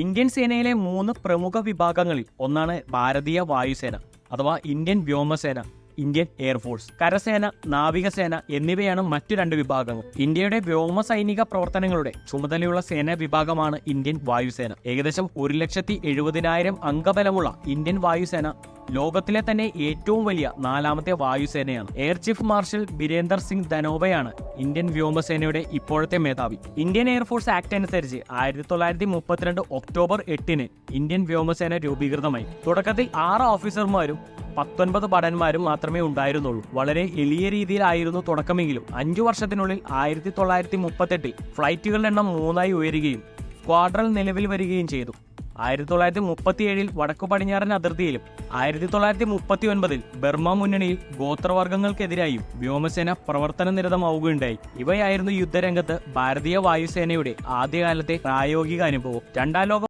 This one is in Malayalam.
ഇന്ത്യൻ സേനയിലെ 3 പ്രമുഖ വിഭാഗങ്ങളിൽ ഒന്നാണ് ഭാരതീയ വായുസേന അഥവാ ഇന്ത്യൻ വ്യോമസേന, ഇന്ത്യൻ എയർഫോഴ്സ്. കരസേന, നാവികസേന എന്നിവയാണ് മറ്റു 2 വിഭാഗങ്ങൾ. ഇന്ത്യയുടെ വ്യോമസൈനിക പ്രവർത്തനങ്ങളുടെ ചുമതലയുള്ള സേനാ വിഭാഗമാണ് ഇന്ത്യൻ വായുസേന. ഏകദേശം 1,70,000 അംഗബലമുള്ള ഇന്ത്യൻ വായുസേന ലോകത്തിലെ തന്നെ ഏറ്റവും വലിയ 4ാമത്തെ വായുസേനയാണ്. Air chief marshal Birender Singh ധനോവയാണ് ഇന്ത്യൻ വ്യോമസേനയുടെ ഇപ്പോഴത്തെ മേധാവി. ഇന്ത്യൻ എയർഫോഴ്സ് ആക്ട് അനുസരിച്ച് 1932 ഒക്ടോബർ 8 ഇന്ത്യൻ വ്യോമസേന രൂപീകൃതമായി. തുടക്കത്തിൽ 6 ഓഫീസർമാരും 19 ഭടന്മാരും മാത്രമേ ഉണ്ടായിരുന്നുള്ളൂ. വളരെ എളിയ രീതിയിലായിരുന്നു തുടക്കമെങ്കിലും 5 വർഷത്തിനുള്ളിൽ 1938 ഫ്ലൈറ്റുകളുടെ എണ്ണം 3 ഉയരുകയും സ്ക്വാഡ്രൺ നിലവിൽ വരികയും ചെയ്തു. 1937 വടക്കു പടിഞ്ഞാറൻ അതിർത്തിയിലും 1939 ബർമ മുന്നണിയിൽ ഗോത്രവർഗങ്ങൾക്കെതിരായും വ്യോമസേന പ്രവർത്തന നിരതമാവുകയുണ്ടായി. ഇവയായിരുന്നു യുദ്ധരംഗത്ത് ഭാരതീയ വായുസേനയുടെ ആദ്യകാലത്തെ പ്രായോഗിക അനുഭവം. 2ാം ലോക